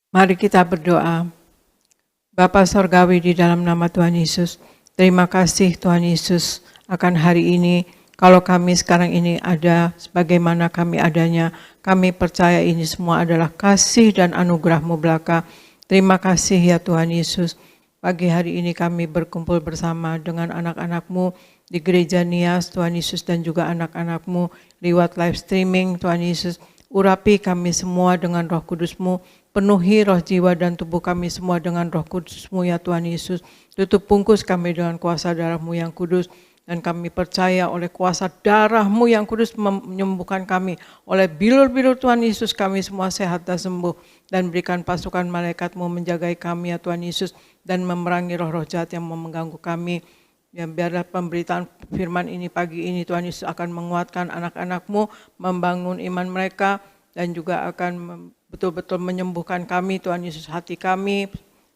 Mari kita berdoa. Bapa Sorgawi, di dalam nama Tuhan Yesus, terima kasih Tuhan Yesus akan hari ini. Kalau kami sekarang ini ada sebagaimana kami adanya, kami percaya ini semua adalah kasih dan anugerah-Mu belaka. Terima kasih ya Tuhan Yesus. Pagi hari ini kami berkumpul bersama dengan anak-anak-Mu di Gereja Nias, Tuhan Yesus, dan juga anak-anak-Mu lewat live streaming, Tuhan Yesus. Urapi kami semua dengan Roh Kudus-Mu, penuhi roh, jiwa, dan tubuh kami semua dengan Roh Kudus-Mu ya Tuhan Yesus. Tutup bungkus kami dengan kuasa darah-Mu yang kudus, dan kami percaya oleh kuasa darah-Mu yang kudus menyembuhkan kami. Oleh bilur-bilur Tuhan Yesus kami semua sehat dan sembuh, dan berikan pasukan malaikat-Mu menjagai kami ya Tuhan Yesus, dan memerangi roh-roh jahat yang mengganggu kami. Ya, biarlah pemberitaan firman ini pagi ini Tuhan Yesus akan menguatkan anak-anak-Mu, membangun iman mereka, dan juga akan betul-betul menyembuhkan kami Tuhan Yesus, hati kami,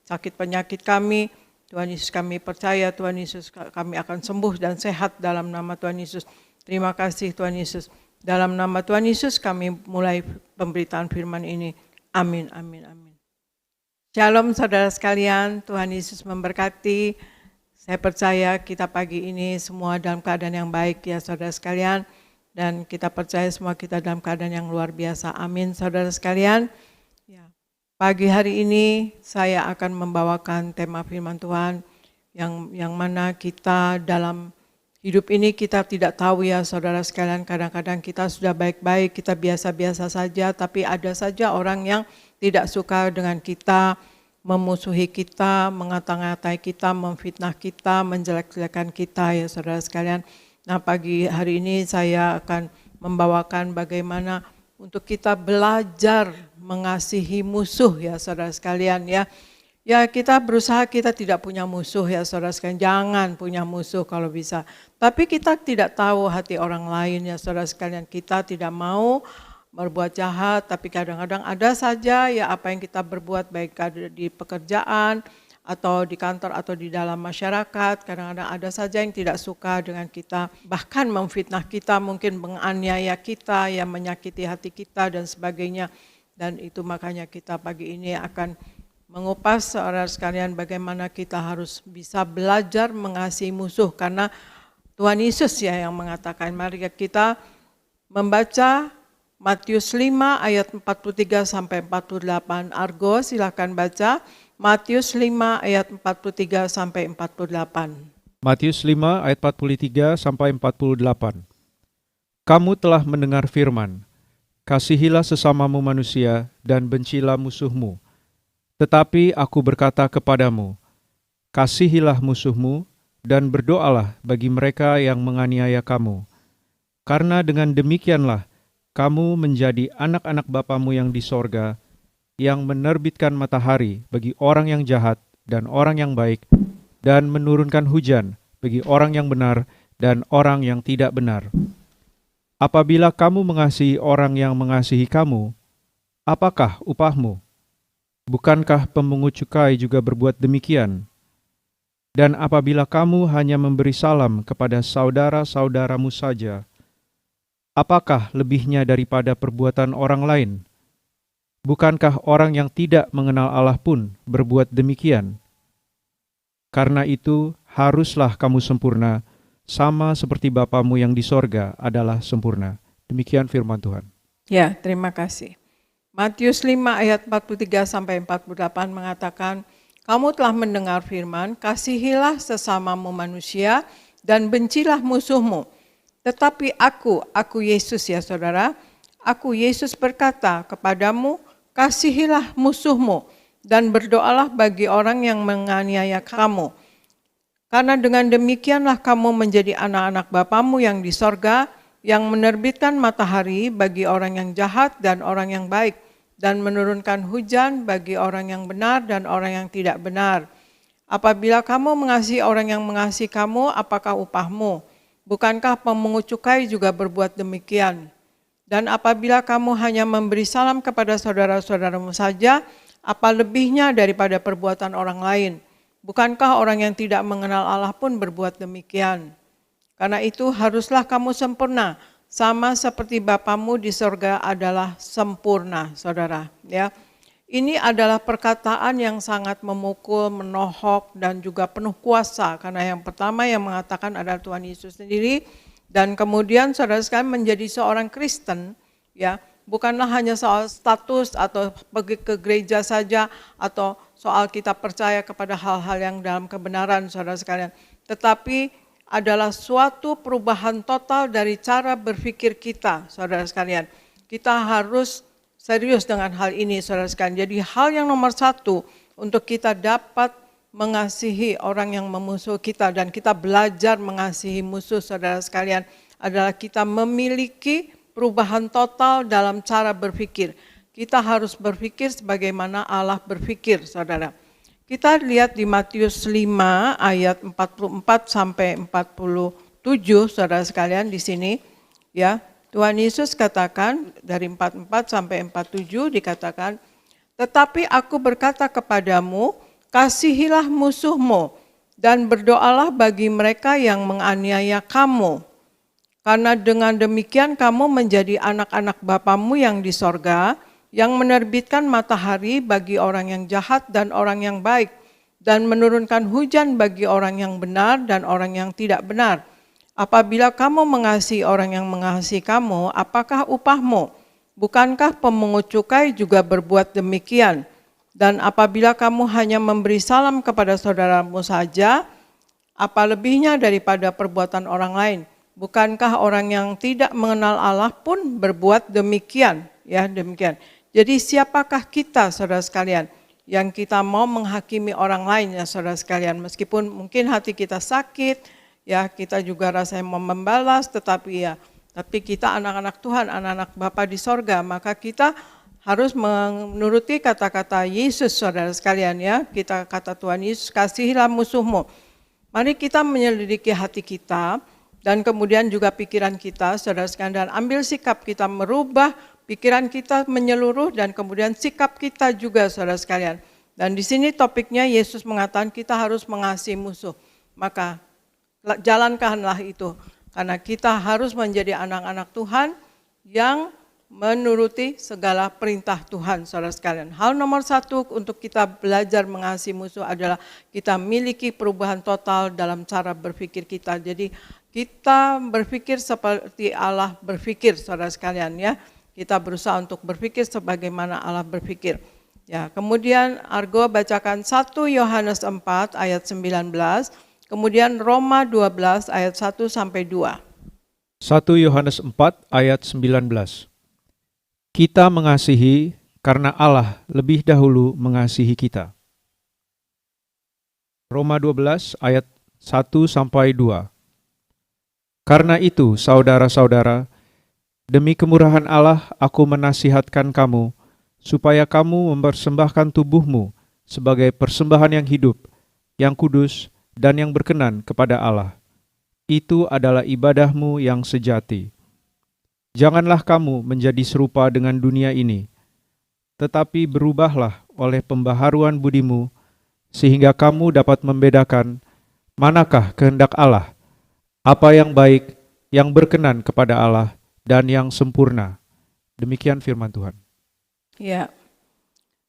sakit penyakit kami. Tuhan Yesus, kami percaya Tuhan Yesus kami akan sembuh dan sehat dalam nama Tuhan Yesus. Terima kasih Tuhan Yesus. Dalam nama Tuhan Yesus kami mulai pemberitaan firman ini. Amin, amin, amin. Shalom saudara sekalian, Tuhan Yesus memberkati. Saya percaya kita pagi ini semua dalam keadaan yang baik ya saudara sekalian. Dan kita percaya semua kita dalam keadaan yang luar biasa. Amin saudara sekalian. Ya. Pagi hari ini saya akan membawakan tema firman Tuhan. Yang mana kita dalam hidup ini kita tidak tahu ya saudara sekalian. Kadang-kadang kita sudah baik-baik, kita biasa-biasa saja. Tapi ada saja orang yang tidak suka dengan kita, memusuhi kita, mengata-ngatai kita, memfitnah kita, menjelek-jelekan kita ya saudara sekalian. Nah pagi hari ini saya akan membawakan bagaimana untuk kita belajar mengasihi musuh ya saudara sekalian ya. Ya kita berusaha kita tidak punya musuh ya saudara sekalian, jangan punya musuh kalau bisa. Tapi kita tidak tahu hati orang lain ya saudara sekalian, kita tidak mau berbuat jahat, tapi kadang-kadang ada saja ya apa yang kita berbuat baik di pekerjaan atau di kantor atau di dalam masyarakat, kadang-kadang ada saja yang tidak suka dengan kita, bahkan memfitnah kita, mungkin menganiaya kita, yang menyakiti hati kita dan sebagainya. Dan itu makanya kita pagi ini akan mengupas saudara sekalian bagaimana kita harus bisa belajar mengasihi musuh, karena Tuhan Yesus ya yang mengatakan. Mari kita membaca Matius 5 ayat 43 sampai 48. Argo silakan baca Matius 5 ayat 43 sampai 48. Matius 5 ayat 43 sampai 48. Kamu telah mendengar firman, kasihilah sesamamu manusia dan bencilah musuhmu. Tetapi aku berkata kepadamu, kasihilah musuhmu dan berdoalah bagi mereka yang menganiaya kamu. Karena dengan demikianlah kamu menjadi anak-anak Bapamu yang di sorga, yang menerbitkan matahari bagi orang yang jahat dan orang yang baik, dan menurunkan hujan bagi orang yang benar dan orang yang tidak benar. Apabila kamu mengasihi orang yang mengasihi kamu, apakah upahmu? Bukankah pemungut cukai juga berbuat demikian? Dan apabila kamu hanya memberi salam kepada saudara-saudaramu saja, apakah lebihnya daripada perbuatan orang lain? Bukankah orang yang tidak mengenal Allah pun berbuat demikian? Karena itu, haruslah kamu sempurna, sama seperti Bapamu yang di sorga adalah sempurna. Demikian firman Tuhan. Ya, terima kasih. Matius 5 ayat 43 sampai 48 mengatakan, kamu telah mendengar firman, kasihilah sesamamu manusia dan bencilah musuhmu. Tetapi aku Yesus ya saudara, aku Yesus berkata kepadamu, kasihilah musuhmu dan berdoalah bagi orang yang menganiaya kamu. Karena dengan demikianlah kamu menjadi anak-anak Bapamu yang di sorga, yang menerbitkan matahari bagi orang yang jahat dan orang yang baik, dan menurunkan hujan bagi orang yang benar dan orang yang tidak benar. Apabila kamu mengasihi orang yang mengasihi kamu, apakah upahmu? Bukankah pemungut cukai juga berbuat demikian? Dan apabila kamu hanya memberi salam kepada saudara-saudaramu saja, apa lebihnya daripada perbuatan orang lain? Bukankah orang yang tidak mengenal Allah pun berbuat demikian? Karena itu haruslah kamu sempurna, sama seperti Bapamu di sorga adalah sempurna, saudara. Ya, Ini adalah perkataan yang sangat memukul, menohok, dan juga penuh kuasa. Karena yang pertama yang mengatakan adalah Tuhan Yesus sendiri. Dan kemudian saudara sekalian menjadi seorang Kristen, ya bukanlah hanya soal status atau pergi ke gereja saja, atau soal kita percaya kepada hal-hal yang dalam kebenaran saudara sekalian. Tetapi adalah suatu perubahan total dari cara berpikir kita saudara sekalian. Kita harus serius dengan hal ini saudara sekalian. Jadi hal yang nomor satu untuk kita dapat mengasihi orang yang memusuhi kita dan kita belajar mengasihi musuh saudara sekalian adalah kita memiliki perubahan total dalam cara berpikir. Kita harus berpikir sebagaimana Allah berpikir saudara. Kita lihat di Matius 5 ayat 44 sampai 47 saudara sekalian di sini ya. Tuhan Yesus katakan dari 44 sampai 47 dikatakan, "Tetapi aku berkata kepadamu, kasihilah musuhmu dan berdoalah bagi mereka yang menganiaya kamu. Karena dengan demikian kamu menjadi anak-anak Bapamu yang di sorga, yang menerbitkan matahari bagi orang yang jahat dan orang yang baik, dan menurunkan hujan bagi orang yang benar dan orang yang tidak benar. Apabila kamu mengasihi orang yang mengasihi kamu, apakah upahmu? Bukankah pemungut cukai juga berbuat demikian? Dan apabila kamu hanya memberi salam kepada saudaramu saja, apa lebihnya daripada perbuatan orang lain? Bukankah orang yang tidak mengenal Allah pun berbuat demikian?" Ya, demikian. Jadi siapakah kita saudara sekalian yang kita mau menghakimi orang lain ya saudara sekalian, meskipun mungkin hati kita sakit, ya kita juga rasanya mau membalas, tapi kita anak-anak Tuhan, anak-anak Bapa di sorga, maka kita harus menuruti kata-kata Yesus saudara sekalian ya. Kita kata Tuhan Yesus, kasihilah musuhmu. Mari kita menyelidiki hati kita dan kemudian juga pikiran kita saudara sekalian, dan ambil sikap kita merubah pikiran kita menyeluruh dan kemudian sikap kita juga saudara sekalian. Dan di sini topiknya Yesus mengatakan kita harus mengasihi musuh. Maka jalankanlah itu, karena kita harus menjadi anak-anak Tuhan yang menuruti segala perintah Tuhan saudara sekalian. Hal nomor satu untuk kita belajar mengasihi musuh adalah kita miliki perubahan total dalam cara berpikir kita. Jadi kita berpikir seperti Allah berpikir saudara sekalian ya. Kita berusaha untuk berpikir sebagaimana Allah berpikir. Ya, kemudian Argo bacakan 1 Yohanes 4 ayat 19. Kemudian Roma 12 ayat 1 sampai 2. 1 Yohanes 4 ayat 19. Kita mengasihi karena Allah lebih dahulu mengasihi kita. Roma 12 ayat 1 sampai 2. Karena itu, saudara-saudara, demi kemurahan Allah aku menasihatkan kamu supaya kamu mempersembahkan tubuhmu sebagai persembahan yang hidup, yang kudus, dan yang berkenan kepada Allah. Itu adalah ibadahmu yang sejati. Janganlah kamu menjadi serupa dengan dunia ini, tetapi berubahlah oleh pembaharuan budimu, sehingga kamu dapat membedakan manakah kehendak Allah, apa yang baik, yang berkenan kepada Allah, dan yang sempurna. Demikian firman Tuhan. Ya.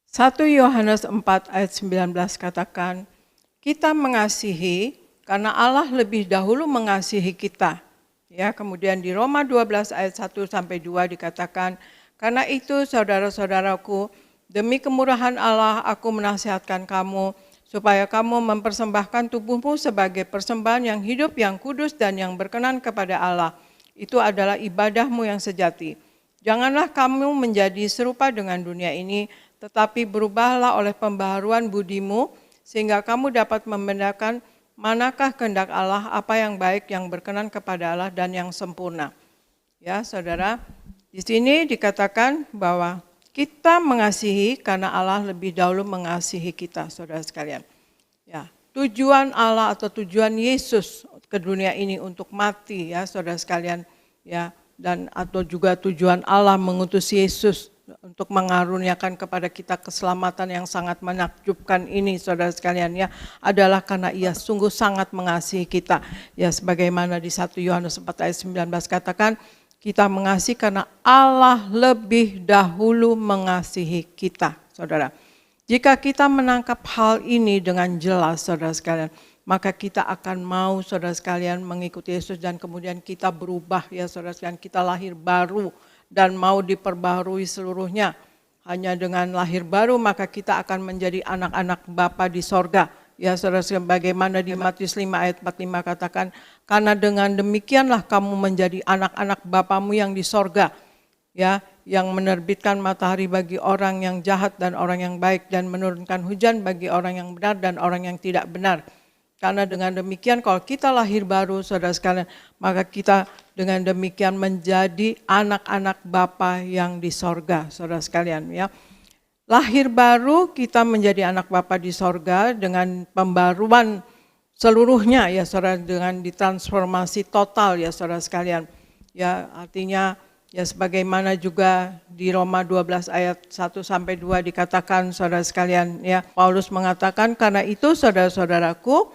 1 Yohanes 4 ayat 19 katakan, kita mengasihi karena Allah lebih dahulu mengasihi kita. Ya, kemudian di Roma 12 ayat 1 sampai 2 dikatakan, karena itu saudara-saudaraku, demi kemurahan Allah aku menasihatkan kamu supaya kamu mempersembahkan tubuhmu sebagai persembahan yang hidup, yang kudus, dan yang berkenan kepada Allah. Itu adalah ibadahmu yang sejati. Janganlah kamu menjadi serupa dengan dunia ini, tetapi berubahlah oleh pembaharuan budimu, sehingga kamu dapat membedakan manakah kehendak Allah, apa yang baik, yang berkenan kepada Allah, dan yang sempurna. Ya, saudara, di sini dikatakan bahwa kita mengasihi karena Allah lebih dahulu mengasihi kita, saudara sekalian. Ya, tujuan Allah atau tujuan Yesus ke dunia ini untuk mati, ya, saudara sekalian, ya, dan atau juga tujuan Allah mengutus Yesus untuk mengaruniakan kepada kita keselamatan yang sangat menakjubkan ini saudara sekalian ya, adalah karena ia sungguh sangat mengasihi kita. Ya, sebagaimana di 1 Yohanes 4 ayat 19 katakan, kita mengasihi karena Allah lebih dahulu mengasihi kita. saudara. Jika kita menangkap hal ini dengan jelas, saudara sekalian, maka kita akan mau, saudara sekalian, mengikuti Yesus dan kemudian kita berubah, ya saudara sekalian, kita lahir baru dan mau diperbaharui seluruhnya. Hanya dengan lahir baru maka kita akan menjadi anak-anak Bapa di sorga. Ya saudara sekalian, bagaimana di Matius 5 ayat 45 katakan, karena dengan demikianlah kamu menjadi anak-anak Bapamu yang di sorga, ya, yang menerbitkan matahari bagi orang yang jahat dan orang yang baik, dan menurunkan hujan bagi orang yang benar dan orang yang tidak benar. Karena dengan demikian kalau kita lahir baru, saudara sekalian, maka kita dengan demikian menjadi anak-anak Bapa yang di sorga, saudara sekalian, ya. Lahir baru kita menjadi anak Bapa di sorga dengan pembaruan seluruhnya, ya saudara, dengan ditransformasi total, ya saudara sekalian. Ya, artinya ya sebagaimana juga di Roma 12 ayat 1 sampai 2 dikatakan, saudara sekalian, ya, Paulus mengatakan, karena itu saudara-saudaraku,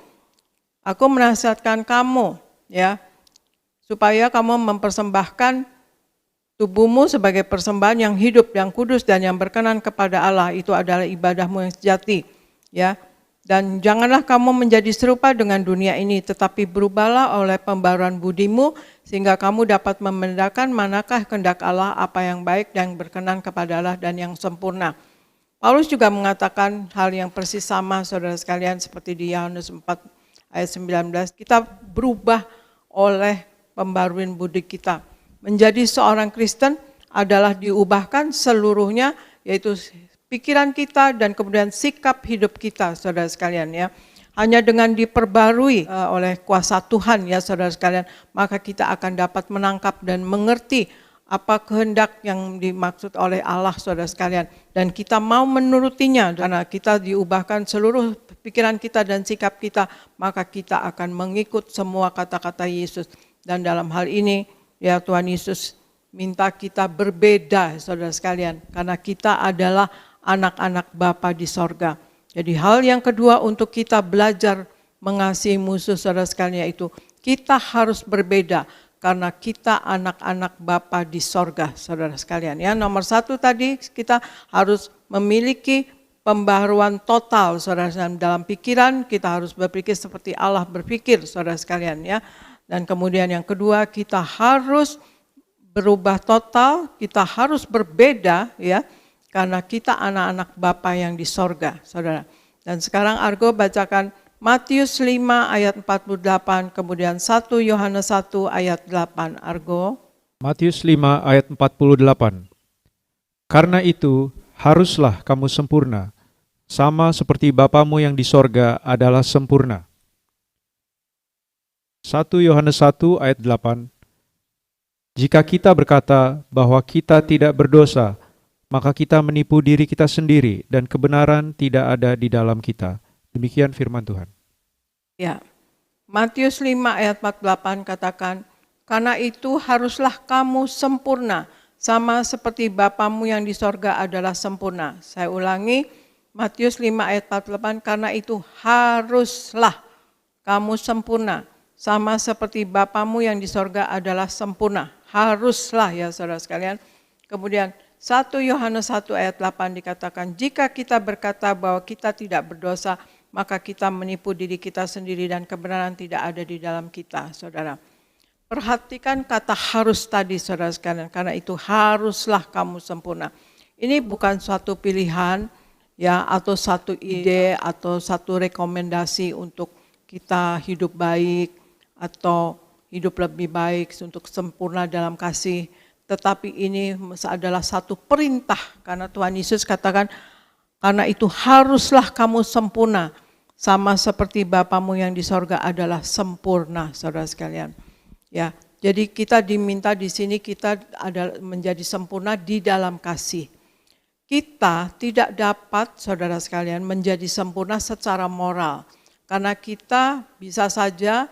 aku menasihatkan kamu, ya, supaya kamu mempersembahkan tubuhmu sebagai persembahan yang hidup, yang kudus dan yang berkenan kepada Allah. Itu adalah ibadahmu yang sejati, ya. Dan janganlah kamu menjadi serupa dengan dunia ini, tetapi berubahlah oleh pembaruan budimu sehingga kamu dapat membedakan manakah kehendak Allah, apa yang baik dan berkenan kepada Allah dan yang sempurna. Paulus juga mengatakan hal yang persis sama, saudara sekalian, seperti di Yohanes 4 ayat 19, kita berubah oleh pembaruan budi kita. Menjadi seorang Kristen adalah diubahkan seluruhnya, yaitu pikiran kita dan kemudian sikap hidup kita, saudara sekalian, ya. Hanya dengan diperbarui oleh kuasa Tuhan, ya saudara sekalian, maka kita akan dapat menangkap dan mengerti apa kehendak yang dimaksud oleh Allah, saudara sekalian. Dan kita mau menurutinya, karena kita diubahkan seluruh pikiran kita dan sikap kita, maka kita akan mengikut semua kata-kata Yesus. Dan dalam hal ini, ya, Tuhan Yesus minta kita berbeda, saudara sekalian, karena kita adalah anak-anak Bapa di sorga. Jadi hal yang kedua untuk kita belajar mengasihi musuh, saudara sekalian, yaitu kita harus berbeda karena kita anak-anak Bapa di sorga, saudara sekalian. Ya, nomor satu tadi kita harus memiliki pembaharuan total, saudara sekalian, dalam pikiran kita harus berpikir seperti Allah berpikir, saudara sekalian, ya. Dan kemudian yang kedua, kita harus berubah total, kita harus berbeda, ya, karena kita anak-anak Bapa yang di sorga, saudara. Dan sekarang Argo bacakan Matius 5 ayat 48, kemudian 1 Yohanes 1 ayat 8, Argo. Matius 5 ayat 48. Karena itu, haruslah kamu sempurna, sama seperti Bapamu yang di sorga adalah sempurna. 1 Yohanes 1 ayat 8. Jika kita berkata bahwa kita tidak berdosa, maka kita menipu diri kita sendiri dan kebenaran tidak ada di dalam kita. Demikian firman Tuhan. Ya, Matius 5 ayat 48 katakan, karena itu haruslah kamu sempurna, sama seperti Bapamu yang di sorga adalah sempurna. Saya ulangi, Matius 5 ayat 48, karena itu haruslah kamu sempurna, sama seperti Bapamu yang di sorga adalah sempurna. Haruslah, ya saudara sekalian. Kemudian 1 Yohanes 1 ayat 8 dikatakan, jika kita berkata bahwa kita tidak berdosa, maka kita menipu diri kita sendiri dan kebenaran tidak ada di dalam kita, saudara. Perhatikan kata harus tadi, saudara sekalian, karena itu haruslah kamu sempurna. Ini bukan suatu pilihan, ya, atau satu ide atau satu rekomendasi untuk kita hidup baik atau hidup lebih baik untuk sempurna dalam kasih, tetapi ini adalah satu perintah, karena Tuhan Yesus katakan, karena itu haruslah kamu sempurna, sama seperti Bapamu yang di sorga adalah sempurna, saudara sekalian. Ya, jadi kita diminta di sini kita adalah menjadi sempurna di dalam kasih. Kita tidak dapat, saudara sekalian, menjadi sempurna secara moral, karena kita bisa saja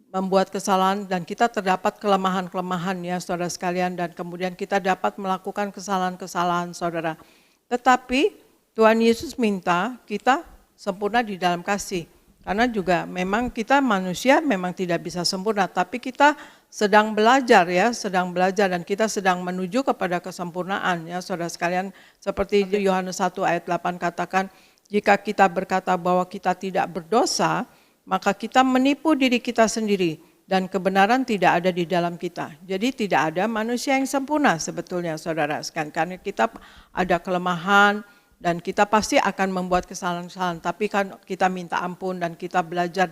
membuat kesalahan dan kita terdapat kelemahan-kelemahan, ya saudara sekalian, dan kemudian kita dapat melakukan kesalahan-kesalahan, saudara. Tetapi Tuhan Yesus minta kita sempurna di dalam kasih. Karena juga memang kita manusia memang tidak bisa sempurna, tapi kita sedang belajar ya, sedang belajar dan kita sedang menuju kepada kesempurnaan ya saudara sekalian. Seperti di Yohanes 1 ayat 8 katakan, jika kita berkata bahwa kita tidak berdosa, maka kita menipu diri kita sendiri dan kebenaran tidak ada di dalam kita. Jadi tidak ada manusia yang sempurna sebetulnya saudara sekalian, karena kita ada kelemahan, dan kita pasti akan membuat kesalahan-kesalahan, tapi kan kita minta ampun dan kita belajar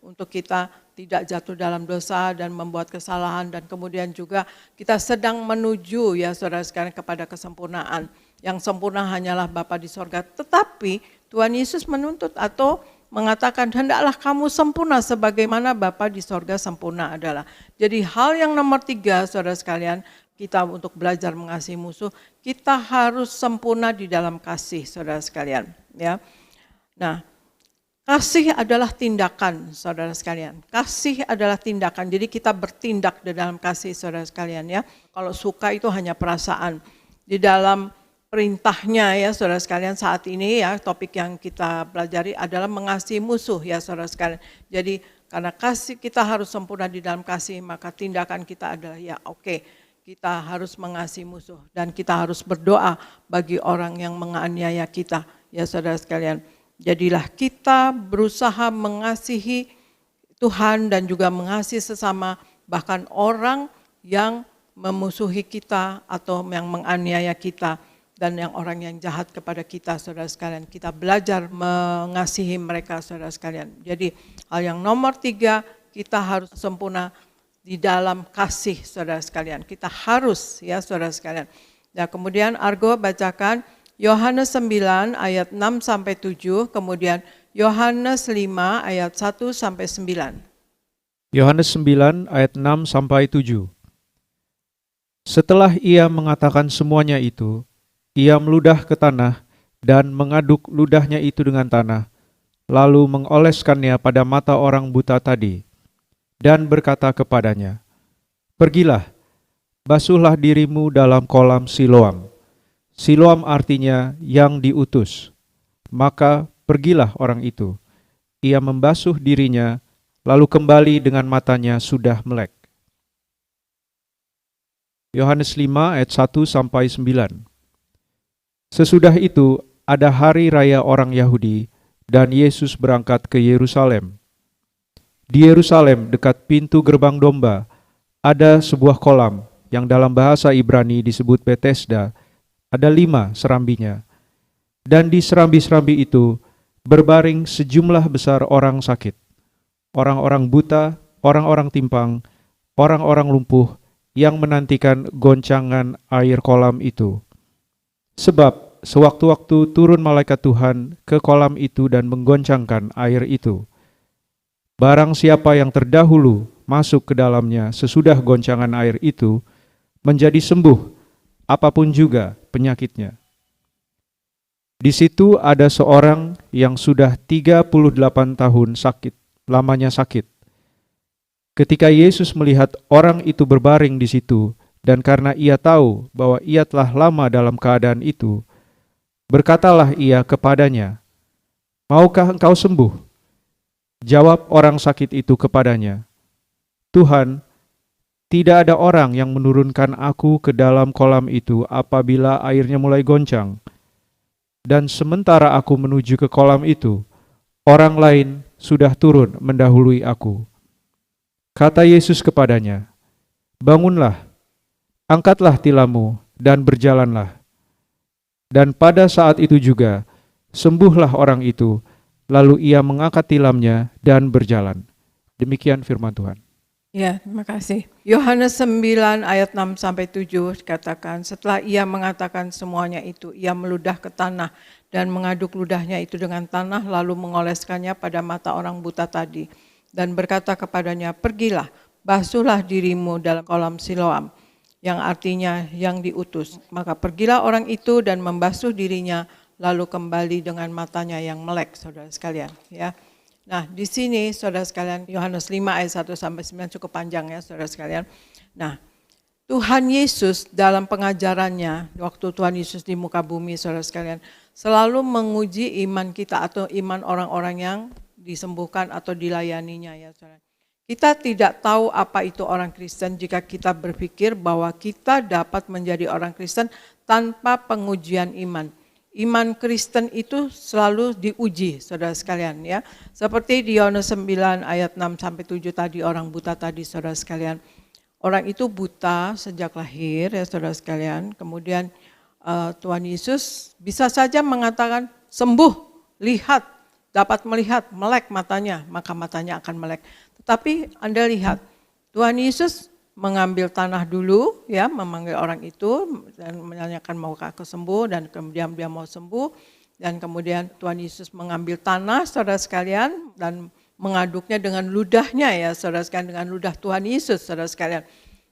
untuk kita tidak jatuh dalam dosa dan membuat kesalahan, dan kemudian juga kita sedang menuju ya saudara sekalian kepada kesempurnaan. Yang sempurna hanyalah Bapa di sorga, tetapi Tuhan Yesus menuntut atau mengatakan hendaklah kamu sempurna sebagaimana Bapa di sorga sempurna adalah. Jadi hal yang nomor 3 saudara sekalian, kita untuk belajar mengasihi musuh, kita harus sempurna di dalam kasih saudara sekalian ya. Nah, kasih adalah tindakan saudara sekalian. Kasih adalah tindakan. Jadi kita bertindak di dalam kasih saudara sekalian ya. Kalau suka itu hanya perasaan. Di dalam perintahnya ya saudara sekalian saat ini ya, topik yang kita pelajari adalah mengasihi musuh ya saudara sekalian. Jadi karena kasih kita harus sempurna di dalam kasih, maka tindakan kita adalah ya oke. Kita harus mengasihi musuh dan kita harus berdoa bagi orang yang menganiaya kita ya saudara sekalian. Jadilah kita berusaha mengasihi Tuhan dan juga mengasihi sesama, bahkan orang yang memusuhi kita atau yang menganiaya kita dan yang orang yang jahat kepada kita saudara sekalian. Kita belajar mengasihi mereka saudara sekalian. Jadi hal yang nomor 3, kita harus sempurna di dalam kasih saudara sekalian. Kita harus ya saudara sekalian. Nah, kemudian Argo bacakan Yohanes 9 ayat 6 sampai 7, kemudian Yohanes 5 ayat 1 sampai 9. Yohanes 9 ayat 6 sampai 7. Setelah ia mengatakan semuanya itu, ia meludah ke tanah dan mengaduk ludahnya itu dengan tanah, lalu mengoleskannya pada mata orang buta tadi. Dan berkata kepadanya, pergilah, basuhlah dirimu dalam kolam Siloam. Siloam artinya yang diutus. Maka pergilah orang itu. Ia membasuh dirinya, lalu kembali dengan matanya sudah melek. Yohanes 5 ayat 1 sampai 9. Sesudah itu ada hari raya orang Yahudi, dan Yesus berangkat ke Yerusalem. Di Yerusalem dekat pintu gerbang domba ada sebuah kolam yang dalam bahasa Ibrani disebut Betesda, ada 5 serambinya. Dan di serambi-serambi itu berbaring sejumlah besar orang sakit, orang-orang buta, orang-orang timpang, orang-orang lumpuh yang menantikan goncangan air kolam itu. Sebab sewaktu-waktu turun malaikat Tuhan ke kolam itu dan menggoncangkan air itu. Barang siapa yang terdahulu masuk ke dalamnya sesudah goncangan air itu, menjadi sembuh, apapun juga penyakitnya. Di situ ada seorang yang sudah 38 tahun lamanya sakit. Ketika Yesus melihat orang itu berbaring di situ, dan karena ia tahu bahwa ia telah lama dalam keadaan itu, berkatalah ia kepadanya, maukah engkau sembuh? Jawab orang sakit itu kepadanya, Tuhan, tidak ada orang yang menurunkan aku ke dalam kolam itu apabila airnya mulai goncang. Dan sementara aku menuju ke kolam itu, orang lain sudah turun mendahului aku. Kata Yesus kepadanya, bangunlah, angkatlah tilammu dan berjalanlah. Dan pada saat itu juga, sembuhlah orang itu, lalu ia mengangkat tilamnya dan berjalan. Demikian firman Tuhan. Ya, terima kasih. Yohanes 9 ayat 6 sampai 7 katakan, setelah ia mengatakan semuanya itu, ia meludah ke tanah dan mengaduk ludahnya itu dengan tanah, lalu mengoleskannya pada mata orang buta tadi. Dan berkata kepadanya, pergilah, basuhlah dirimu dalam kolam Siloam, yang artinya yang diutus. Maka pergilah orang itu dan membasuh dirinya, lalu kembali dengan matanya yang melek, saudara sekalian. Ya. Nah, di sini saudara sekalian, Yohanes 5 ayat 1 sampai 9 cukup panjang ya, saudara sekalian. Nah, Tuhan Yesus dalam pengajarannya, waktu Tuhan Yesus di muka bumi, saudara sekalian, selalu menguji iman kita atau iman orang-orang yang disembuhkan atau dilayaninya ya saudara. Kita tidak tahu apa itu orang Kristen jika kita berpikir bahwa kita dapat menjadi orang Kristen tanpa pengujian iman. Iman Kristen itu selalu diuji, saudara sekalian ya. Seperti di Yohanes 9 ayat 6 sampai 7 tadi, orang buta tadi, saudara sekalian. Orang itu buta sejak lahir ya saudara sekalian. Kemudian Tuhan Yesus bisa saja mengatakan sembuh, lihat, dapat melihat, melek matanya, maka matanya akan melek. Tetapi Anda lihat, Tuhan Yesus mengambil tanah dulu, ya, memanggil orang itu dan menanyakan mau aku sembuh, dan kemudian dia mau sembuh, dan kemudian Tuhan Yesus mengambil tanah, saudara sekalian, dan mengaduknya dengan ludahnya ya, saudara sekalian, dengan ludah Tuhan Yesus, saudara sekalian.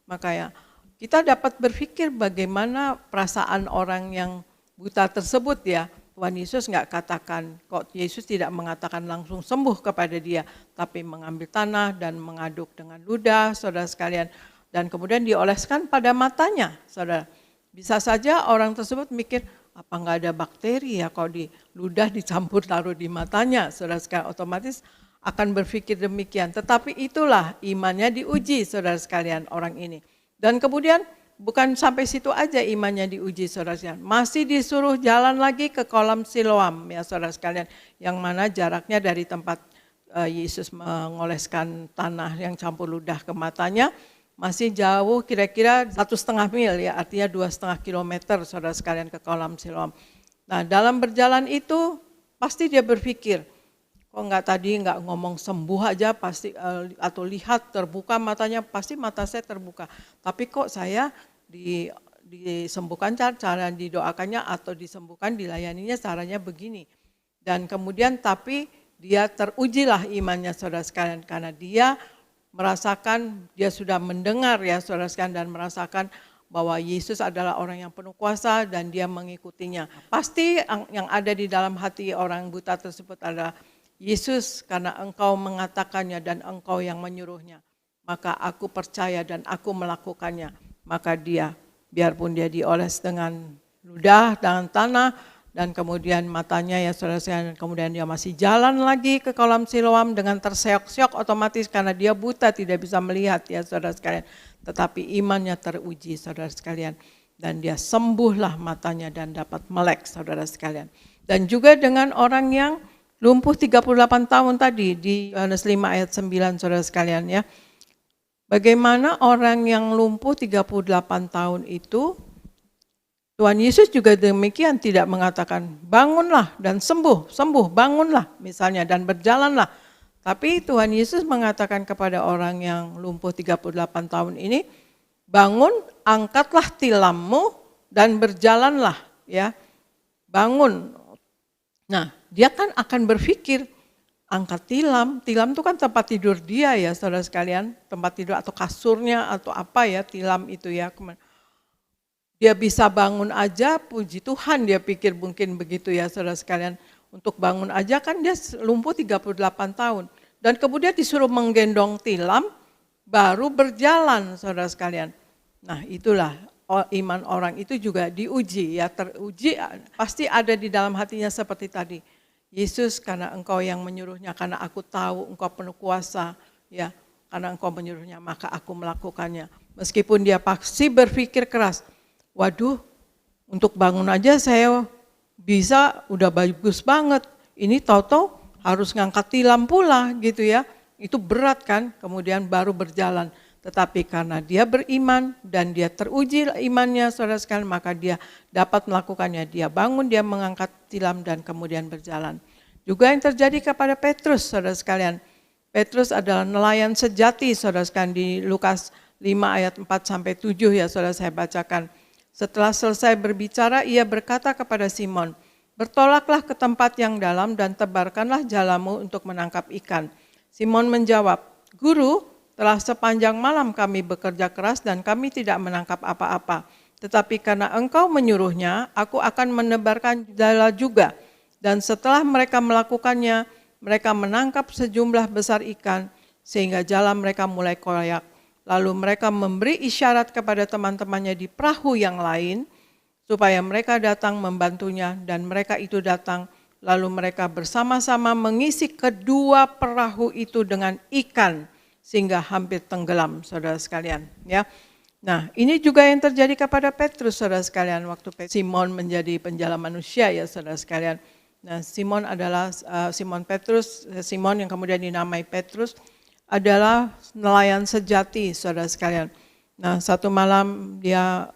Maka ya, kita dapat berpikir bagaimana perasaan orang yang buta tersebut ya. Tuhan Yesus nggak katakan, kok Yesus tidak mengatakan langsung sembuh kepada dia, tapi mengambil tanah dan mengaduk dengan ludah, saudara sekalian, dan kemudian dioleskan pada matanya, saudara. Bisa saja orang tersebut mikir, apa nggak ada bakteri ya kalau di ludah dicampur taruh di matanya, saudara sekalian, otomatis akan berpikir demikian. Tetapi itulah imannya diuji, saudara sekalian, orang ini. Dan kemudian bukan sampai situ aja imannya diuji, saudara sekalian. Masih disuruh jalan lagi ke kolam Siloam ya saudara sekalian, yang mana jaraknya dari tempat Yesus mengoleskan tanah yang campur ludah ke matanya masih jauh, kira-kira 1,5 mil ya, artinya 2,5 kilometer saudara sekalian ke kolam Siloam. Nah, dalam berjalan itu pasti dia berpikir, kok nggak ngomong sembuh aja pasti, atau lihat terbuka matanya, pasti mata saya terbuka. Tapi kok saya disembuhkan, cara didoakannya atau disembuhkan, dilayaninya caranya begini. Dan kemudian tapi dia terujilah imannya saudara sekalian, karena dia merasakan, dia sudah mendengar ya saudara sekalian, dan merasakan bahwa Yesus adalah orang yang penuh kuasa dan dia mengikutinya. Pasti yang ada di dalam hati orang buta tersebut adalah, Yesus, karena engkau mengatakannya dan engkau yang menyuruhnya, maka aku percaya dan aku melakukannya. Maka dia, biarpun dia dioles dengan ludah, dengan tanah, dan kemudian matanya ya saudara-saudara, kemudian dia masih jalan lagi ke kolam Siloam dengan terseok-seok otomatis karena dia buta, tidak bisa melihat ya saudara sekalian. Tetapi imannya teruji saudara sekalian, dan dia sembuhlah matanya dan dapat melek saudara sekalian. Dan juga dengan orang yang lumpuh 38 tahun tadi di Yohanes 5 ayat 9 saudara sekalian ya. Bagaimana orang yang lumpuh 38 tahun itu, Tuhan Yesus juga demikian, tidak mengatakan bangunlah dan sembuh, bangunlah misalnya dan berjalanlah. Tapi Tuhan Yesus mengatakan kepada orang yang lumpuh 38 tahun ini, bangun, angkatlah tilammu dan berjalanlah ya. Bangun. Nah, dia kan akan berpikir, angkat tilam itu kan tempat tidur dia ya saudara sekalian, tempat tidur atau kasurnya atau apa ya, tilam itu ya. Dia bisa bangun aja, puji Tuhan dia pikir mungkin begitu ya saudara sekalian. Untuk bangun aja kan dia lumpuh 38 tahun. Dan kemudian disuruh menggendong tilam, baru berjalan saudara sekalian. Nah itulah iman orang itu juga diuji ya, teruji pasti ada di dalam hatinya seperti tadi. Yesus, karena engkau yang menyuruhnya, karena aku tahu engkau penuh kuasa, ya, karena engkau menyuruhnya, maka aku melakukannya. Meskipun dia pasti berpikir keras, waduh, untuk bangun aja saya bisa, udah bagus banget, ini tahu-tahu harus ngangkat tilam pula gitu ya, itu berat kan, kemudian baru berjalan. Tetapi karena dia beriman dan dia teruji imannya saudara sekalian, maka dia dapat melakukannya. Dia bangun, dia mengangkat tilam dan kemudian berjalan. Juga yang terjadi kepada Petrus saudara sekalian. Petrus adalah nelayan sejati saudara sekalian, di Lukas 5 ayat 4 sampai 7 ya saudara, saya bacakan. Setelah selesai berbicara, ia berkata kepada Simon, bertolaklah ke tempat yang dalam dan tebarkanlah jalamu untuk menangkap ikan. Simon menjawab, Guru, telah sepanjang malam kami bekerja keras dan kami tidak menangkap apa-apa. Tetapi karena engkau menyuruhnya, aku akan menebarkan jala juga. Dan setelah mereka melakukannya, mereka menangkap sejumlah besar ikan, sehingga jala mereka mulai koyak. Lalu mereka memberi isyarat kepada teman-temannya di perahu yang lain, supaya mereka datang membantunya, dan mereka itu datang, lalu mereka bersama-sama mengisi kedua perahu itu dengan ikan sehingga hampir tenggelam, saudara sekalian. Ya, nah ini juga yang terjadi kepada Petrus, saudara sekalian, waktu Simon menjadi penjala manusia, ya saudara sekalian. Nah, Simon adalah Simon Petrus, Simon yang kemudian dinamai Petrus adalah nelayan sejati, saudara sekalian. Nah, satu malam dia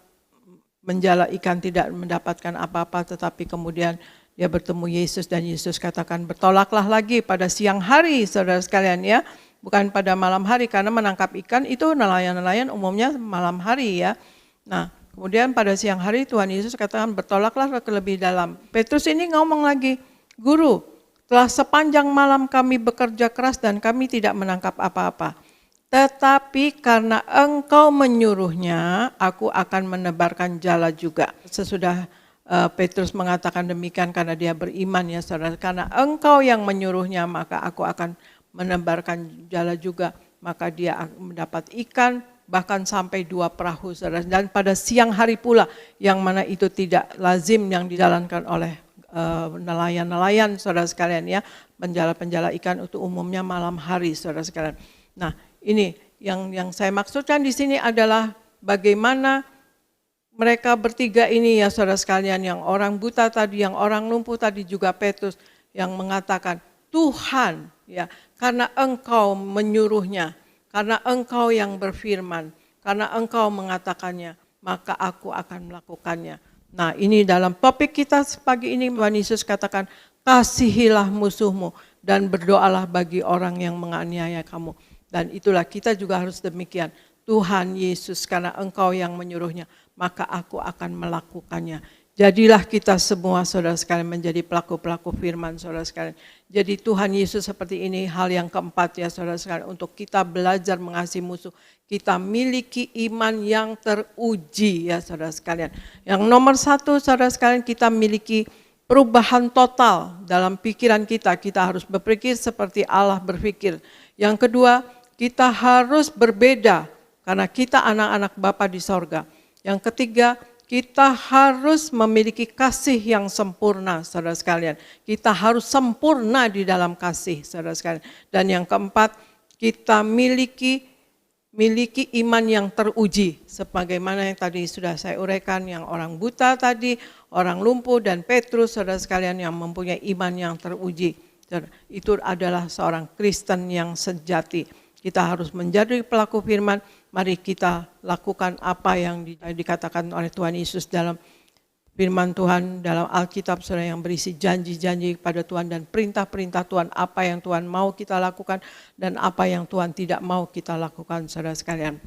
menjala ikan tidak mendapatkan apa-apa, tetapi kemudian dia bertemu Yesus dan Yesus katakan bertolaklah lagi pada siang hari, saudara sekalian, ya, bukan pada malam hari, karena menangkap ikan itu nelayan-nelayan umumnya malam hari, ya. Nah, kemudian pada siang hari Tuhan Yesus katakan bertolaklah ke lebih dalam. Petrus ini ngomong lagi, Guru, telah sepanjang malam kami bekerja keras dan kami tidak menangkap apa-apa. Tetapi karena engkau menyuruhnya, aku akan menebarkan jala juga. Sesudah Petrus mengatakan demikian karena dia beriman, ya saudara. Karena engkau yang menyuruhnya, maka aku akan menebarkan jala juga. Maka dia mendapat ikan, bahkan sampai 2 perahu, saudara. Dan pada siang hari pula, yang mana itu tidak lazim yang dijalankan oleh nelayan-nelayan, saudara sekalian, ya. Penjala-penjala ikan itu umumnya malam hari, saudara sekalian. Nah, ini yang saya maksudkan di sini adalah bagaimana mereka bertiga ini, ya saudara sekalian, yang orang buta tadi, yang orang lumpuh tadi, juga Petrus yang mengatakan, Tuhan, ya, karena engkau menyuruhnya, karena engkau yang berfirman, karena engkau mengatakannya, maka aku akan melakukannya. Nah, ini dalam topik kita pagi ini, Tuhan Yesus katakan, kasihilah musuhmu dan berdoalah bagi orang yang menganiaya kamu. Dan itulah kita juga harus demikian. Tuhan Yesus, karena engkau yang menyuruhnya, maka aku akan melakukannya. Jadilah kita semua, saudara sekalian, menjadi pelaku-pelaku firman, saudara sekalian. Jadi Tuhan Yesus seperti ini, hal yang keempat, ya saudara sekalian, untuk kita belajar mengasihi musuh. Kita miliki iman yang teruji, ya saudara sekalian. Yang nomor 1, saudara sekalian, kita miliki perubahan total dalam pikiran kita. Kita harus berpikir seperti Allah berpikir. Yang kedua, kita harus berbeda karena kita anak-anak Bapa di sorga. Yang ketiga, kita harus memiliki kasih yang sempurna, saudara sekalian. Kita harus sempurna di dalam kasih, saudara sekalian. Dan yang keempat, kita miliki iman yang teruji. Sebagaimana yang tadi sudah saya uraikan, yang orang buta tadi, orang lumpuh, dan Petrus, saudara sekalian, yang mempunyai iman yang teruji. Itu adalah seorang Kristen yang sejati. Kita harus menjadi pelaku firman, mari kita lakukan apa yang dikatakan oleh Tuhan Yesus dalam firman Tuhan, dalam Alkitab, saudara, yang berisi janji-janji kepada Tuhan dan perintah-perintah Tuhan, apa yang Tuhan mau kita lakukan dan apa yang Tuhan tidak mau kita lakukan, saudara sekalian.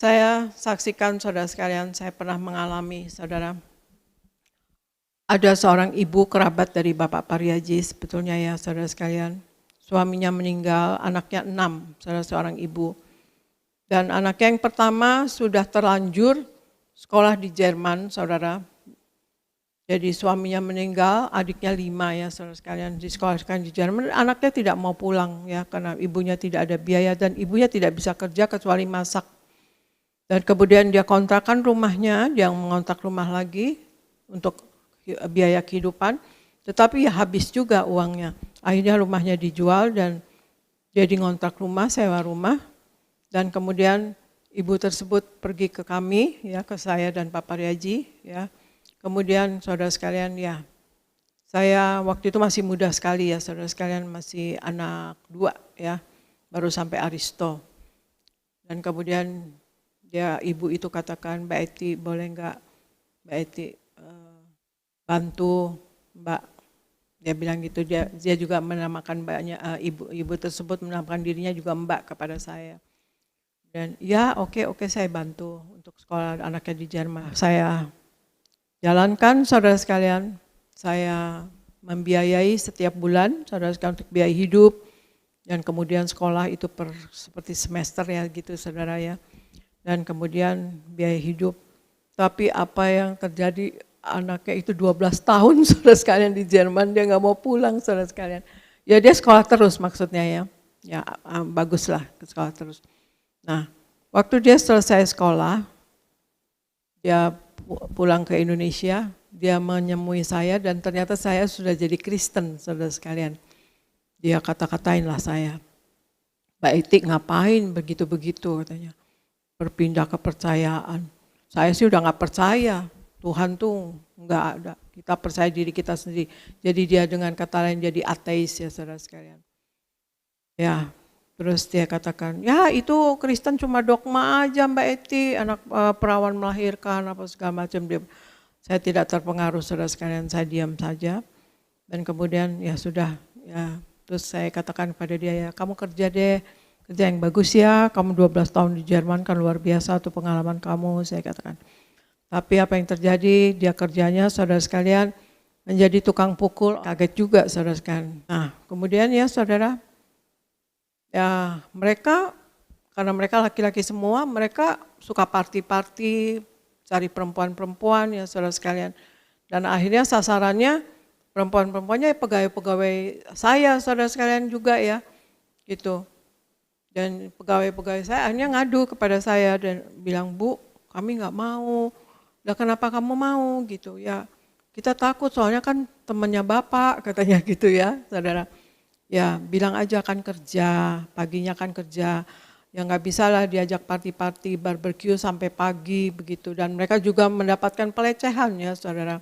Saya saksikan, saudara sekalian, saya pernah mengalami, saudara, ada seorang ibu kerabat dari Bapak Pariaji, sebetulnya, ya saudara sekalian. Suaminya meninggal, anaknya 6, saudara, seorang ibu. Dan anaknya yang pertama sudah terlanjur sekolah di Jerman, saudara. Jadi suaminya meninggal, adiknya 5, ya saudara sekalian, disekolahkan di Jerman. Anaknya tidak mau pulang, ya, karena ibunya tidak ada biaya dan ibunya tidak bisa kerja kecuali masak. Dan kemudian dia kontrakan rumahnya, dia mengontrak rumah lagi untuk biaya kehidupan. Tetapi ya habis juga uangnya. Akhirnya rumahnya dijual dan dia ngontrak rumah, sewa rumah. Dan kemudian ibu tersebut pergi ke kami, ya, ke saya dan Pak Pariaji, ya. Kemudian saudara sekalian, ya, saya waktu itu masih muda sekali, ya saudara sekalian, masih anak 2, ya, baru sampai Aristo. Dan kemudian ibu itu katakan, Mbak Eti boleh enggak Mbak Eti bantu Mbak. Dia bilang gitu, dia juga menamakan mbaknya, ibu tersebut menamakan dirinya juga Mbak kepada saya. Dan ya oke, saya bantu untuk sekolah anaknya di Jerman. Saya jalankan, saudara sekalian, saya membiayai setiap bulan, saudara sekalian, untuk biaya hidup. Dan kemudian sekolah itu seperti semester, ya gitu, saudara, ya. Dan kemudian biaya hidup. Tapi apa yang terjadi, anaknya itu 12 tahun, saudara sekalian, di Jerman, dia nggak mau pulang, saudara sekalian. Ya dia sekolah terus maksudnya, ya. Ya baguslah sekolah terus. Nah, waktu dia selesai sekolah, dia pulang ke Indonesia, dia menemui saya dan ternyata saya sudah jadi Kristen, saudara sekalian. Dia kata-katain lah saya, Mbak Eti ngapain begitu-begitu katanya, berpindah kepercayaan. Saya sih udah gak percaya, Tuhan tuh nggak ada, kita percaya diri kita sendiri. Jadi dia dengan kata lain jadi ateis ya saudara sekalian. Ya, terus dia katakan, ya itu Kristen cuma dogma aja Mbak Eti, anak perawan melahirkan apa segala macam. Saya tidak terpengaruh saudara sekalian, saya diam saja. Dan kemudian ya sudah, ya terus saya katakan kepada dia, ya kamu kerja deh, kerja yang bagus ya, kamu 12 tahun di Jerman kan luar biasa tuh pengalaman kamu, saya katakan. Tapi apa yang terjadi, dia kerjanya saudara sekalian menjadi tukang pukul, kaget juga saudara sekalian. Nah kemudian ya saudara, ya mereka, karena mereka laki-laki semua, mereka suka party-party, cari perempuan-perempuan ya saudara sekalian. Dan akhirnya sasarannya perempuan-perempuannya pegawai-pegawai saya saudara sekalian juga ya, gitu. Dan pegawai-pegawai saya akhirnya ngadu kepada saya dan bilang, Bu, kami nggak mau. Lah kenapa kamu mau gitu ya? Kita takut soalnya kan temannya Bapak katanya gitu ya, saudara. Ya bilang aja kan kerja, paginya kan kerja. Ya nggak bisa lah diajak party-party, barbecue sampai pagi begitu. Dan mereka juga mendapatkan pelecehan ya saudara.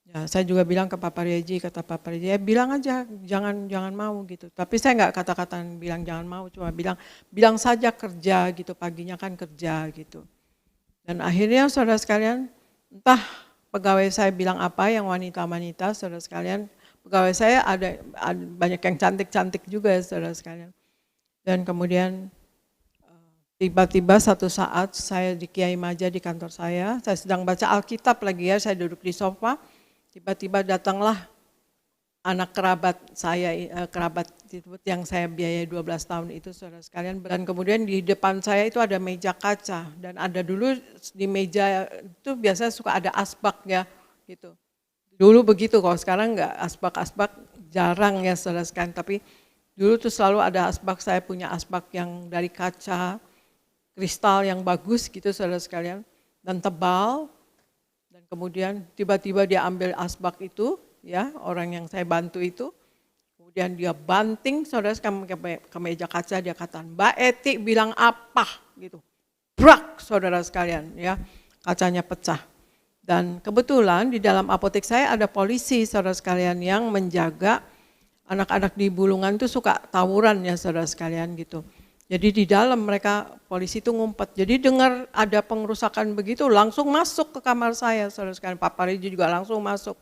Ya saya juga bilang ke Papa Reji, kata Papa Reji, ya bilang aja jangan mau gitu. Tapi saya nggak kata-kata bilang jangan mau, cuma bilang saja kerja gitu, paginya kan kerja gitu. Dan akhirnya saudara sekalian, entah pegawai saya bilang apa yang wanita-wanita saudara sekalian, pegawai saya ada banyak yang cantik-cantik juga saudara sekalian. Dan kemudian tiba-tiba satu saat saya di Kiai Maja di kantor saya sedang baca Alkitab lagi ya, saya duduk di sofa, tiba-tiba datanglah anak kerabat saya, kerabat yang saya biayai 12 tahun itu saudara sekalian. Dan kemudian di depan saya itu ada meja kaca, dan ada dulu di meja itu biasanya suka ada asbak ya gitu. Dulu begitu, kalau sekarang enggak, asbak-asbak jarang ya saudara sekalian, tapi dulu tuh selalu ada asbak, saya punya asbak yang dari kaca, kristal yang bagus gitu saudara sekalian, dan tebal. Dan kemudian tiba-tiba dia ambil asbak itu, ya orang yang saya bantu itu, kemudian dia banting saudara sekalian ke meja kaca, dia kata, Mbak Eti bilang apa gitu, brak saudara sekalian ya, kacanya pecah. Dan kebetulan di dalam apotek saya ada polisi saudara sekalian yang menjaga anak-anak di Bulungan itu suka tawuran ya saudara sekalian gitu. Jadi di dalam mereka polisi itu ngumpet. Jadi dengar ada pengrusakan begitu langsung masuk ke kamar saya saudara sekalian. Papa Riji juga langsung masuk.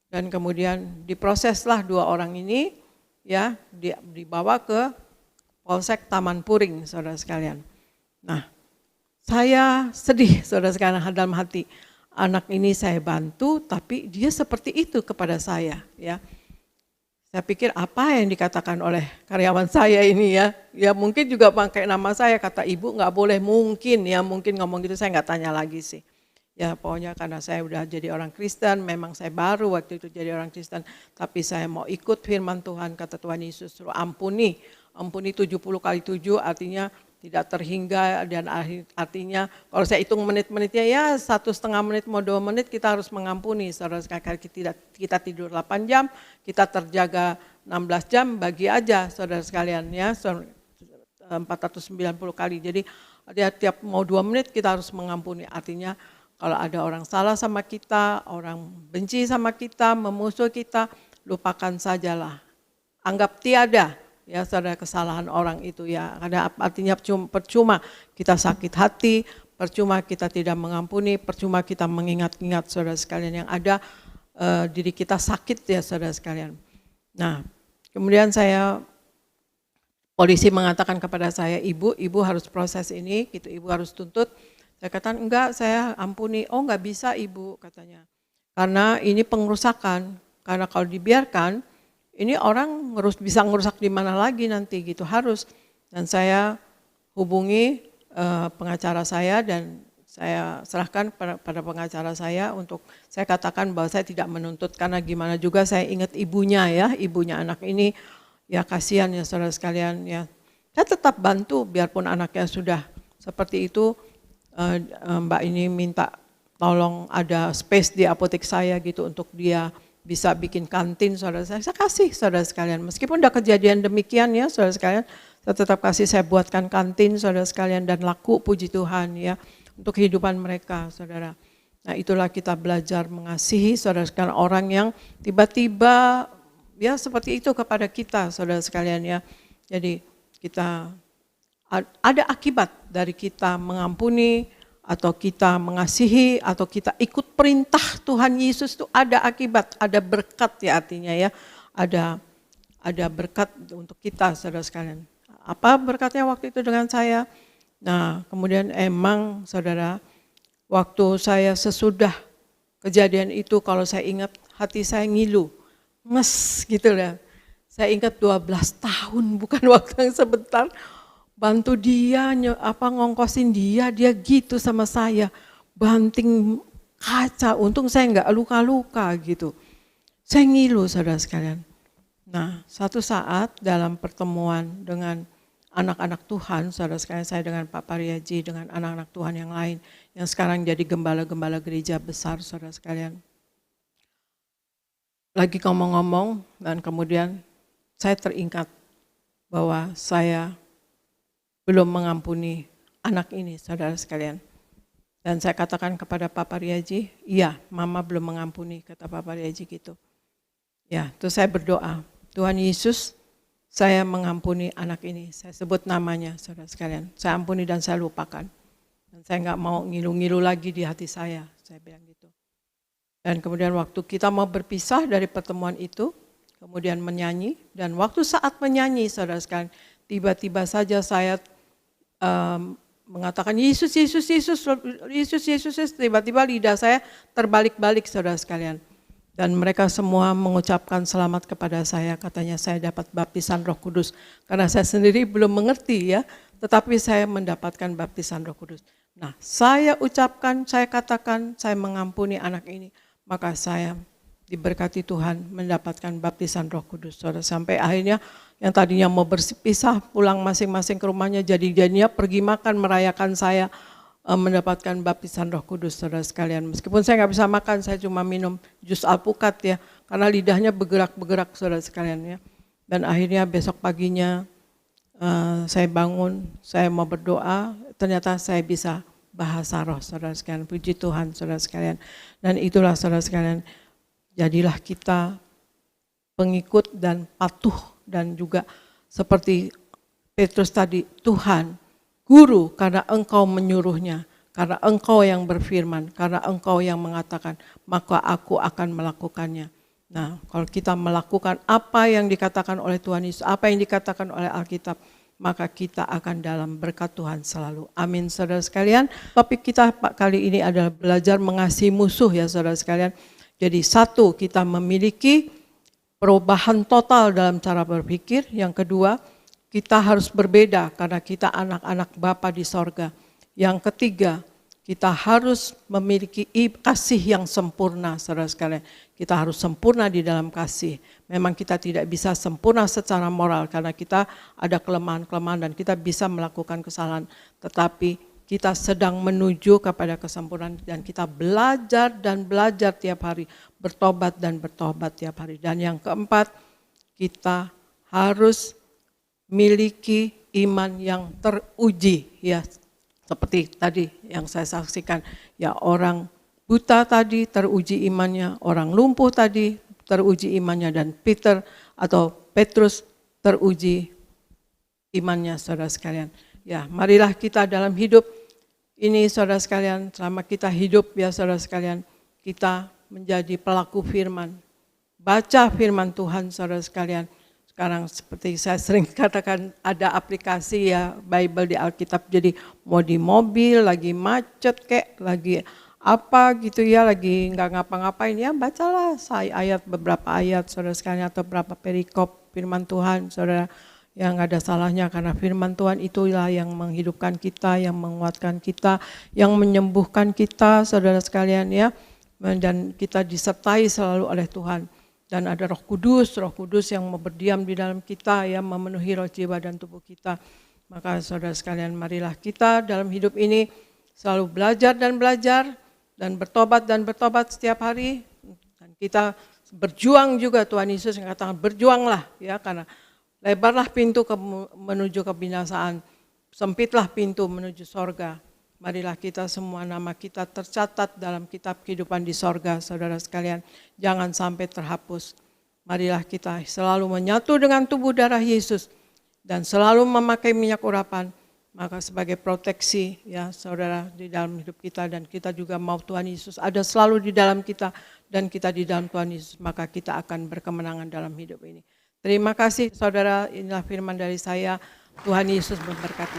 Dan kemudian diproseslah dua orang ini ya, dibawa ke Polsek Taman Puring saudara sekalian. Nah, saya sedih saudara sekalian dalam hati. Anak ini saya bantu tapi dia seperti itu kepada saya ya. Saya pikir apa yang dikatakan oleh karyawan saya ini ya. Ya mungkin juga pakai nama saya, kata ibu nggak boleh mungkin ya, mungkin ngomong gitu, saya nggak tanya lagi sih. Ya pokoknya karena saya udah jadi orang Kristen, memang saya baru waktu itu jadi orang Kristen. Tapi saya mau ikut firman Tuhan, kata Tuhan Yesus, suruh ampuni 70 kali 7 artinya tidak terhingga, dan artinya kalau saya hitung menit-menitnya ya 1,5 menit mau 2 menit kita harus mengampuni. Saudara sekalian, kita tidur 8 jam, kita terjaga 16 jam, bagi aja saudara sekalian ya 490 kali. Jadi dia tiap mau 2 menit kita harus mengampuni. Artinya kalau ada orang salah sama kita, orang benci sama kita, memusuh kita, lupakan sajalah. Anggap tiada. Ya saudara kesalahan orang itu ya, karena artinya percuma kita sakit hati, percuma kita tidak mengampuni, percuma kita mengingat-ingat saudara sekalian, yang ada diri kita sakit ya saudara sekalian. Nah kemudian polisi mengatakan kepada saya, ibu harus proses ini, gitu, ibu harus tuntut. Saya katakan enggak, saya ampuni. Oh enggak bisa ibu katanya, karena ini pengerusakan, karena kalau dibiarkan ini orang bisa ngerusak di mana lagi nanti gitu, harus. Dan saya hubungi pengacara saya dan saya serahkan pada pengacara saya untuk saya katakan bahwa saya tidak menuntut, karena gimana juga saya ingat ibunya ya, ibunya anak ini ya, kasihan ya saudara sekalian ya. Saya tetap bantu biarpun anaknya sudah seperti itu. Mbak ini minta tolong ada space di apotek saya gitu untuk dia bisa bikin kantin, saudara saya kasih saudara sekalian. Meskipun udah kejadian demikian ya saudara sekalian, saya tetap kasih, saya buatkan kantin saudara sekalian dan laku, puji Tuhan ya, untuk kehidupan mereka saudara. Nah itulah kita belajar mengasihi saudara sekalian orang yang tiba-tiba ya seperti itu kepada kita saudara sekalian ya. Jadi kita ada akibat dari kita mengampuni atau kita mengasihi atau kita ikut perintah Tuhan Yesus, itu ada akibat, ada berkat ya artinya ya. Ada berkat untuk kita saudara sekalian. Apa berkatnya waktu itu dengan saya? Nah kemudian emang saudara, waktu saya sesudah kejadian itu, kalau saya ingat hati saya ngilu, nges gitu ya. Saya ingat 12 tahun, bukan waktu yang sebentar, bantu dia, ngongkosin dia gitu sama saya, banting kaca, untung saya nggak luka-luka gitu. Saya ngilu saudara sekalian. Nah satu saat dalam pertemuan dengan anak-anak Tuhan, saudara sekalian, saya dengan Pak Pariaji, dengan anak-anak Tuhan yang lain, yang sekarang jadi gembala-gembala gereja besar saudara sekalian. Lagi ngomong-ngomong dan kemudian saya teringat bahwa saya belum mengampuni anak ini saudara sekalian. Dan saya katakan kepada Pak Pariaji, iya mama belum mengampuni, kata Pak Pariaji gitu. Ya terus saya berdoa, Tuhan Yesus, saya mengampuni anak ini, saya sebut namanya saudara sekalian, saya ampuni dan saya lupakan. Dan saya nggak mau ngilu-ngilu lagi di hati saya bilang gitu. Dan kemudian waktu kita mau berpisah dari pertemuan itu, kemudian menyanyi, dan waktu saat menyanyi saudara sekalian, tiba-tiba saja saya mengatakan Yesus, Yesus, Yesus, Yesus, Yesus, tiba-tiba lidah saya terbalik-balik saudara sekalian. Dan mereka semua mengucapkan selamat kepada saya, katanya saya dapat baptisan Roh Kudus. Karena saya sendiri belum mengerti ya, tetapi saya mendapatkan baptisan Roh Kudus. Nah saya ucapkan, saya katakan, saya mengampuni anak ini, maka saya diberkati Tuhan mendapatkan baptisan Roh Kudus. Saudara, sampai akhirnya yang tadinya mau berpisah pulang masing-masing ke rumahnya, jadinya pergi makan merayakan saya mendapatkan baptisan Roh Kudus saudara sekalian. Meskipun saya nggak bisa makan, saya cuma minum jus alpukat ya, karena lidahnya bergerak-bergerak saudara sekalian ya. Dan akhirnya besok paginya saya bangun, saya mau berdoa, ternyata saya bisa bahasa roh saudara sekalian. Puji Tuhan saudara sekalian. Dan itulah saudara sekalian, jadilah kita pengikut dan patuh, dan juga seperti Petrus tadi, Tuhan, Guru, karena engkau menyuruhnya, karena engkau yang berfirman, karena engkau yang mengatakan, maka aku akan melakukannya. Nah, kalau kita melakukan apa yang dikatakan oleh Tuhan Yesus, apa yang dikatakan oleh Alkitab, maka kita akan dalam berkat Tuhan selalu. Amin saudara sekalian. Topik kita kali ini adalah belajar mengasihi musuh ya saudara sekalian. Jadi satu, kita memiliki perubahan total dalam cara berpikir. Yang kedua, kita harus berbeda karena kita anak-anak Bapa di sorga. Yang ketiga, kita harus memiliki kasih yang sempurna, saudara sekalian. Kita harus sempurna di dalam kasih. Memang kita tidak bisa sempurna secara moral karena kita ada kelemahan-kelemahan dan kita bisa melakukan kesalahan. Tetapi kita sedang menuju kepada kesempurnaan dan kita belajar dan belajar tiap hari, bertobat dan bertobat tiap hari. Dan yang keempat, kita harus miliki iman yang teruji ya. Seperti tadi yang saya saksikan, ya orang buta tadi teruji imannya, orang lumpuh tadi teruji imannya, dan Petrus teruji imannya saudara sekalian. Ya, marilah kita dalam hidup ini saudara sekalian, selama kita hidup ya saudara sekalian, kita menjadi pelaku firman. Baca firman Tuhan saudara sekalian. Sekarang seperti saya sering katakan ada aplikasi ya Bible di Alkitab, jadi mau di mobil lagi macet kayak lagi apa gitu ya, lagi nggak ngapa-ngapain ya bacalah beberapa ayat saudara sekalian atau beberapa perikop firman Tuhan saudara, yang nggak ada salahnya karena firman Tuhan itulah yang menghidupkan kita, yang menguatkan kita, yang menyembuhkan kita saudara sekalian ya, dan kita disertai selalu oleh Tuhan. Dan ada Roh Kudus yang mau berdiam di dalam kita, yang memenuhi roh, jiwa, dan tubuh kita. Maka saudara sekalian, marilah kita dalam hidup ini selalu belajar dan belajar, dan bertobat setiap hari. Dan kita berjuang juga, Tuhan Yesus yang katakan berjuanglah ya, karena lebarlah pintu menuju kebinasaan, sempitlah pintu menuju sorga. Marilah kita semua nama kita tercatat dalam kitab kehidupan di sorga, saudara sekalian. Jangan sampai terhapus. Marilah kita selalu menyatu dengan tubuh darah Yesus dan selalu memakai minyak urapan. Maka sebagai proteksi ya saudara di dalam hidup kita, dan kita juga mau Tuhan Yesus ada selalu di dalam kita dan kita di dalam Tuhan Yesus, maka kita akan berkemenangan dalam hidup ini. Terima kasih saudara, inilah firman dari saya. Tuhan Yesus memberkati.